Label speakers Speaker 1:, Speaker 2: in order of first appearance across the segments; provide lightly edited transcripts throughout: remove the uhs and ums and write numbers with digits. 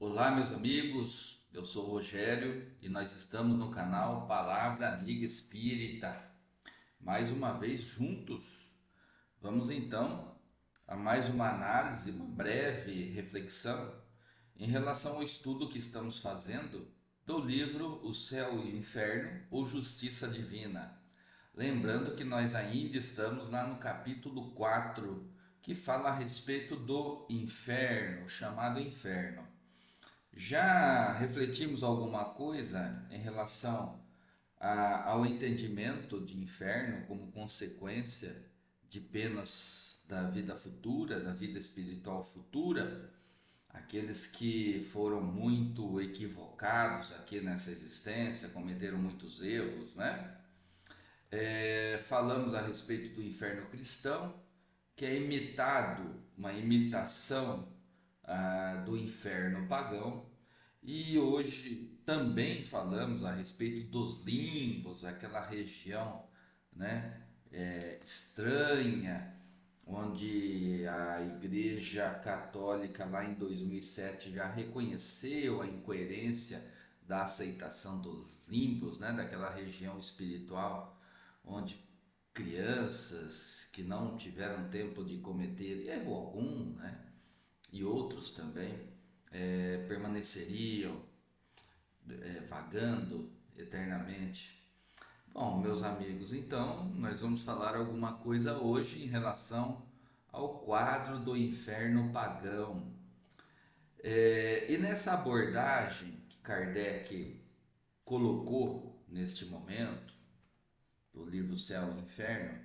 Speaker 1: Olá, meus amigos. Eu sou o Rogério e nós estamos no canal Palavra Amiga Espírita. Mais uma vez juntos. Vamos então a mais uma análise, uma breve reflexão em relação ao estudo que estamos fazendo do livro O Céu e o Inferno ou Justiça Divina. Lembrando que nós ainda estamos lá no capítulo 4, que fala a respeito do inferno, chamado inferno. Já refletimos alguma coisa em relação ao entendimento de inferno como consequência de penas da vida futura, da vida espiritual futura? Aqueles que foram muito equivocados aqui nessa existência, cometeram muitos erros, né? Falamos a respeito do inferno cristão, que é imitado, uma imitação do inferno pagão. E hoje também falamos a respeito dos limbos, aquela região, né, estranha, onde a Igreja Católica lá em 2007 já reconheceu a incoerência da aceitação dos limbos, né, daquela região espiritual, onde crianças que não tiveram tempo de cometer erro algum, né, e outros também permaneceriam vagando eternamente. Bom, meus amigos, então nós vamos falar alguma coisa hoje em relação ao quadro do inferno pagão. E nessa abordagem que Kardec colocou neste momento, do livro Céu e Inferno,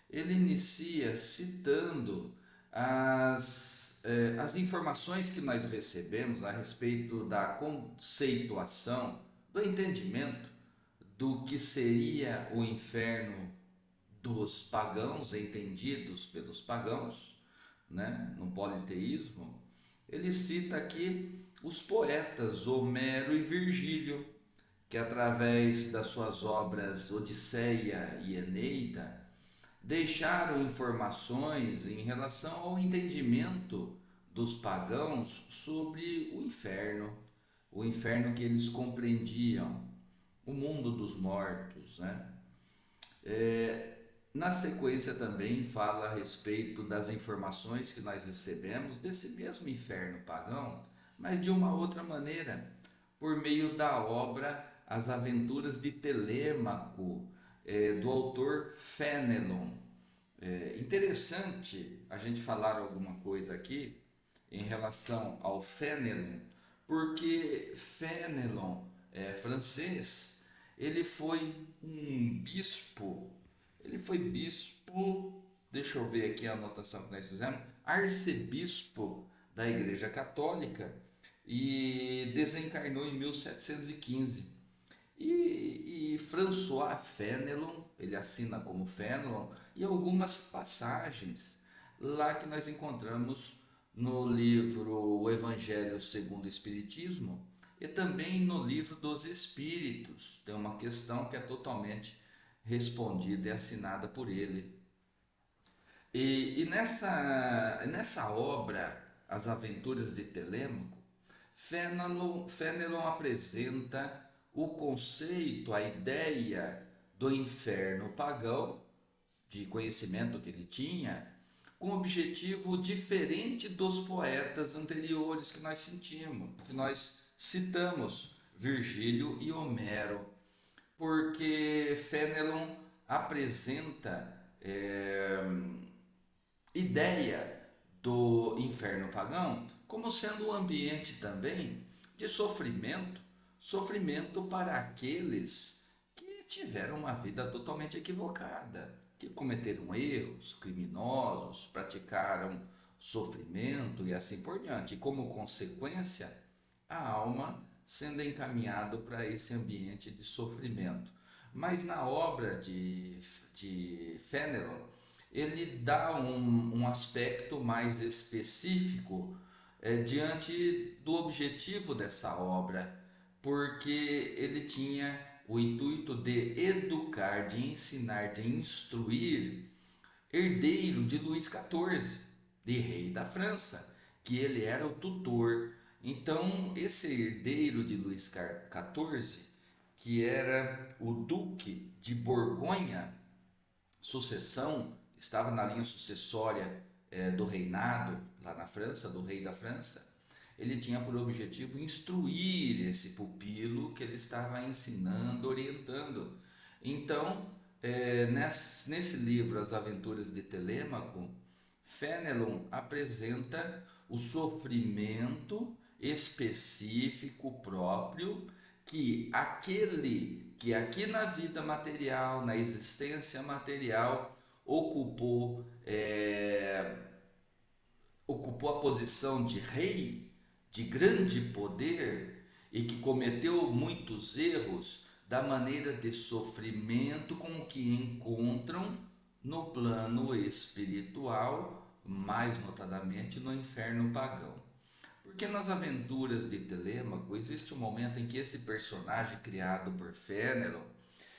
Speaker 1: ele inicia citando as informações que nós recebemos a respeito da conceituação, do entendimento do que seria o inferno dos pagãos, entendidos pelos pagãos, né, no politeísmo. Ele cita aqui os poetas Homero e Virgílio, que através das suas obras Odisseia e Eneida deixaram informações em relação ao entendimento dos pagãos sobre o inferno que eles compreendiam, o mundo dos mortos, né? Na sequência também fala a respeito das informações que nós recebemos desse mesmo inferno pagão, mas de uma outra maneira, por meio da obra As Aventuras de Telêmaco, do autor Fénelon. É interessante a gente falar alguma coisa aqui em relação ao Fénelon, porque Fénelon é francês, ele foi um bispo, ele foi bispo, deixa eu ver aqui a anotação que nós fizemos, arcebispo da Igreja Católica e desencarnou em 1715. E François Fénelon, ele assina como Fénelon, e algumas passagens lá que nós encontramos no livro O Evangelho segundo o Espiritismo e também no livro dos Espíritos. Tem uma questão que é totalmente respondida e assinada por ele. E nessa obra, As Aventuras de Telêmaco, Fénelon apresenta o conceito, a ideia do inferno pagão, de conhecimento que ele tinha, com objetivo diferente dos poetas anteriores que nós sentimos, que nós citamos, Virgílio e Homero, porque Fénelon apresenta ideia do inferno pagão como sendo um ambiente também de sofrimento, sofrimento para aqueles que tiveram uma vida totalmente equivocada, que cometeram erros, criminosos, praticaram sofrimento e assim por diante. E como consequência, a alma sendo encaminhado para esse ambiente de sofrimento. Mas na obra de Fénelon, ele dá um aspecto mais específico diante do objetivo dessa obra, porque ele tinha o intuito de educar, de ensinar, de instruir herdeiro de Luís XIV, de rei da França, que ele era o tutor. Então, esse herdeiro de Luís XIV, que era o Duque de Borgonha, sucessão, estava na linha sucessória do reinado lá na França, do rei da França, ele tinha por objetivo instruir esse pupilo que ele estava ensinando, orientando. Então, nesse livro, As Aventuras de Telêmaco, Fénelon apresenta o sofrimento específico próprio que aqui na vida material, na existência material, ocupou, ocupou a posição de rei, de grande poder e que cometeu muitos erros da maneira de sofrimento com que encontram no plano espiritual, mais notadamente no inferno pagão. Porque nas aventuras de Telêmaco existe um momento em que esse personagem criado por Fénelon,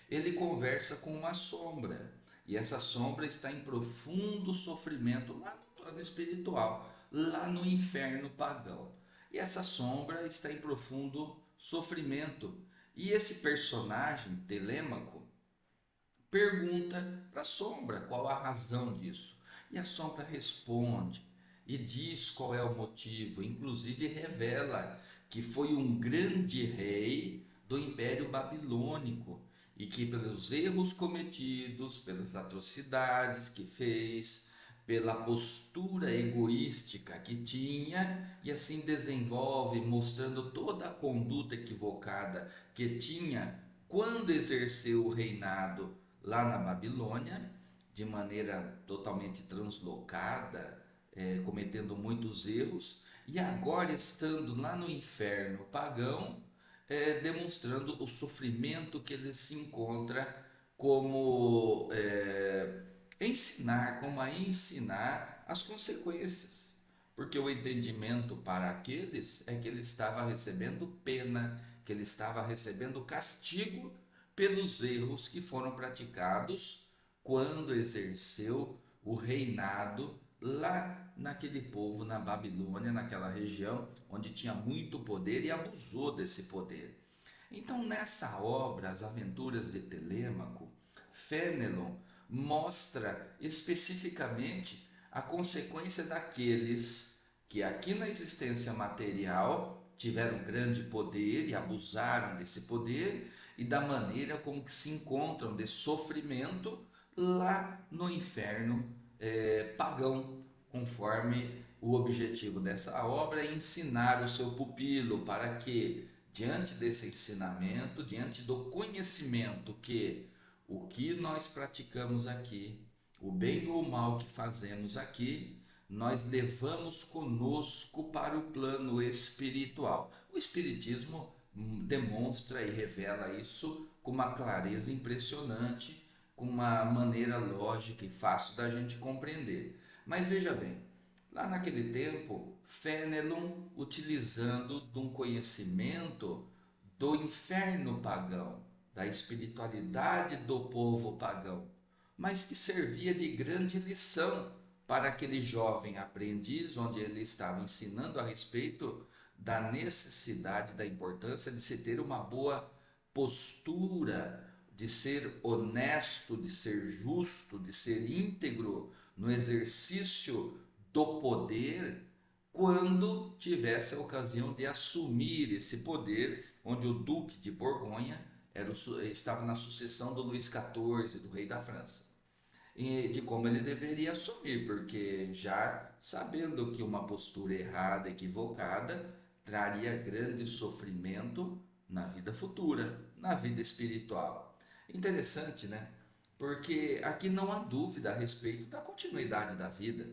Speaker 1: ele conversa com uma sombra, e essa sombra está em profundo sofrimento lá no plano espiritual, lá no inferno pagão. E essa sombra está em profundo sofrimento. E esse personagem, Telêmaco, pergunta para a sombra qual a razão disso. E a sombra responde e diz qual é o motivo, inclusive revela que foi um grande rei do Império Babilônico e que pelos erros cometidos, pelas atrocidades que fez, pela postura egoística que tinha, e assim desenvolve, mostrando toda a conduta equivocada que tinha quando exerceu o reinado lá na Babilônia, de maneira totalmente translocada, cometendo muitos erros, e agora estando lá no inferno pagão, demonstrando o sofrimento que ele se encontra, como ensinar, como a ensinar as consequências. Porque o entendimento para aqueles é que ele estava recebendo pena, que ele estava recebendo castigo pelos erros que foram praticados quando exerceu o reinado lá naquele povo, na Babilônia, naquela região onde tinha muito poder e abusou desse poder. Então, nessa obra, As Aventuras de Telêmaco, Fénelon mostra especificamente a consequência daqueles que aqui na existência material tiveram grande poder e abusaram desse poder, e da maneira como que se encontram de sofrimento lá no inferno pagão, conforme o objetivo dessa obra é ensinar o seu pupilo para que, diante desse ensinamento, diante do conhecimento que o que nós praticamos aqui, o bem ou o mal que fazemos aqui, nós levamos conosco para o plano espiritual. O Espiritismo demonstra e revela isso com uma clareza impressionante, com uma maneira lógica e fácil da gente compreender. Mas veja bem, lá naquele tempo, Fénelon, utilizando de um conhecimento do inferno pagão, da espiritualidade do povo pagão, mas que servia de grande lição para aquele jovem aprendiz, onde ele estava ensinando a respeito da necessidade, da importância de se ter uma boa postura, de ser honesto, de ser justo, de ser íntegro no exercício do poder, quando tivesse a ocasião de assumir esse poder, onde o Duque de Borgonha estava na sucessão do Luís XIV, do rei da França, e de como ele deveria assumir, porque já sabendo que uma postura errada, equivocada, traria grande sofrimento na vida futura, na vida espiritual. Interessante, né? Porque aqui não há dúvida a respeito da continuidade da vida.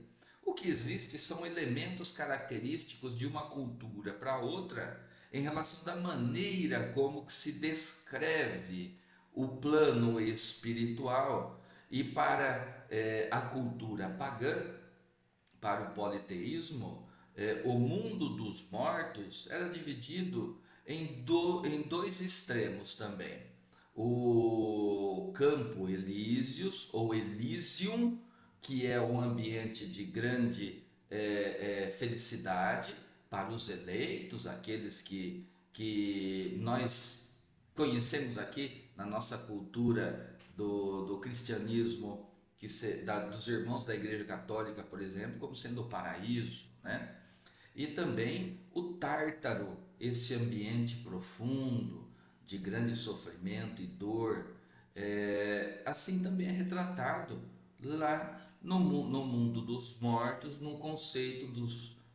Speaker 1: O que existe são elementos característicos de uma cultura para outra em relação da maneira como que se descreve o plano espiritual. E para a cultura pagã, para o politeísmo, o mundo dos mortos era dividido em dois extremos também. O campo Elíseos, ou Elysium, que é um ambiente de grande felicidade para os eleitos, aqueles que nós conhecemos aqui na nossa cultura do cristianismo, dos irmãos da Igreja Católica, por exemplo, como sendo o paraíso, né? E também o Tártaro, esse ambiente profundo de grande sofrimento e dor, assim também é retratado lá no mundo dos mortos, no conceito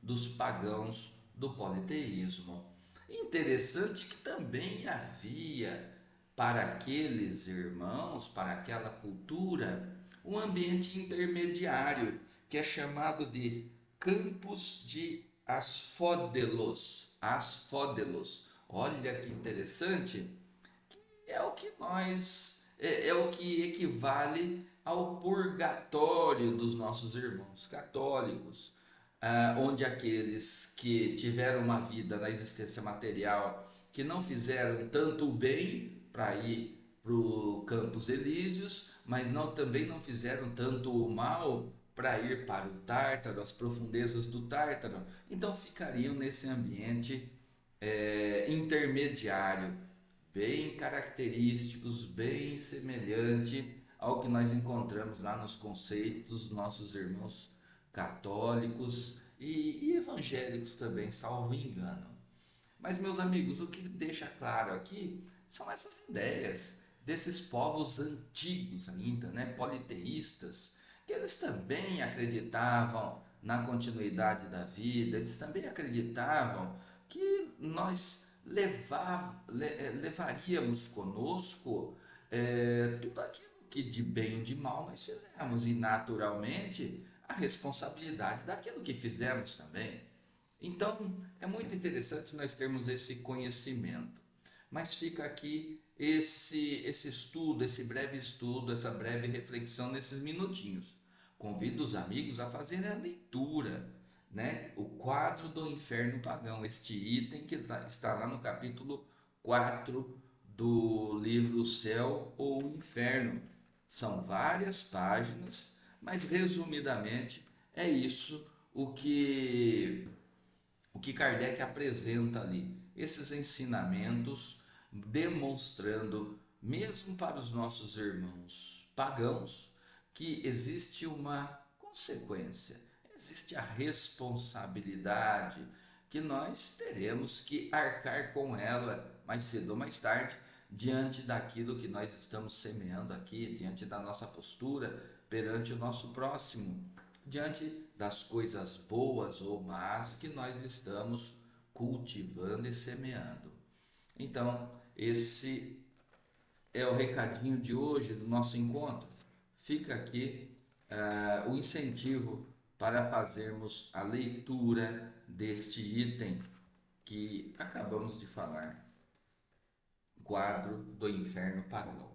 Speaker 1: dos pagãos do politeísmo. Interessante que também havia para aqueles irmãos, para aquela cultura, um ambiente intermediário que é chamado de campos de Asfódelos. Asfódelos. Olha que interessante, é o que é o que equivale ao purgatório dos nossos irmãos católicos, onde aqueles que tiveram uma vida na existência material que não fizeram tanto o bem para ir para o Campos Elíseos, mas também não fizeram tanto o mal para ir para o Tártaro, as profundezas do Tártaro, então ficariam nesse ambiente intermediário, bem característicos, bem semelhante ao que nós encontramos lá nos conceitos dos nossos irmãos católicos e evangélicos também, salvo engano. Mas, meus amigos, o que deixa claro aqui são essas ideias desses povos antigos ainda, né, politeístas, que eles também acreditavam na continuidade da vida, eles também acreditavam que nós levaríamos conosco tudo aquilo que de bem ou de mal nós fizemos e naturalmente a responsabilidade daquilo que fizemos também. Então, é muito interessante nós termos esse conhecimento. Mas fica aqui esse estudo, esse breve estudo, essa breve reflexão nesses minutinhos. Convido os amigos a fazerem a leitura, né? O quadro do inferno pagão, este item que está lá no capítulo 4 do livro Céu ou Inferno. São várias páginas, mas resumidamente é isso o que Kardec apresenta ali, esses ensinamentos demonstrando, mesmo para os nossos irmãos pagãos, que existe uma consequência, existe a responsabilidade, que nós teremos que arcar com ela mais cedo ou mais tarde, diante daquilo que nós estamos semeando aqui, diante da nossa postura perante o nosso próximo, diante das coisas boas ou más que nós estamos cultivando e semeando. Então, esse é o recadinho de hoje do nosso encontro. Fica aqui o incentivo para fazermos a leitura deste item que acabamos de falar, quadro do inferno pagão.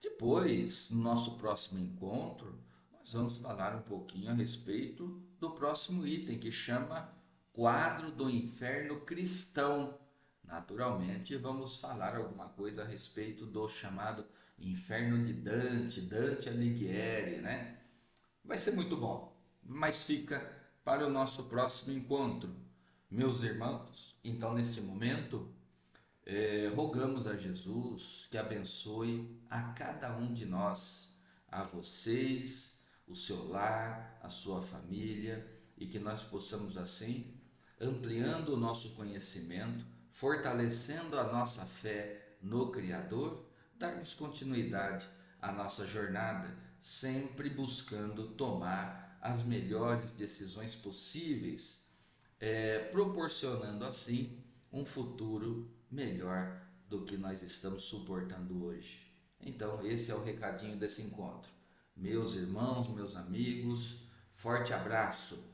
Speaker 1: Depois, no nosso próximo encontro, nós vamos falar um pouquinho a respeito do próximo item, que chama Quadro do Inferno Cristão. Naturalmente, vamos falar alguma coisa a respeito do chamado Inferno de Dante, Dante Alighieri, né? Vai ser muito bom, mas fica para o nosso próximo encontro. Meus irmãos, então neste momento, rogamos a Jesus que abençoe a cada um de nós, a vocês, o seu lar, a sua família, e que nós possamos assim, ampliando o nosso conhecimento, fortalecendo a nossa fé no Criador, darmos continuidade à nossa jornada, sempre buscando tomar as melhores decisões possíveis, proporcionando assim um futuro melhor do que nós estamos suportando hoje. Então, esse é o recadinho desse encontro. Meus irmãos, meus amigos, forte abraço.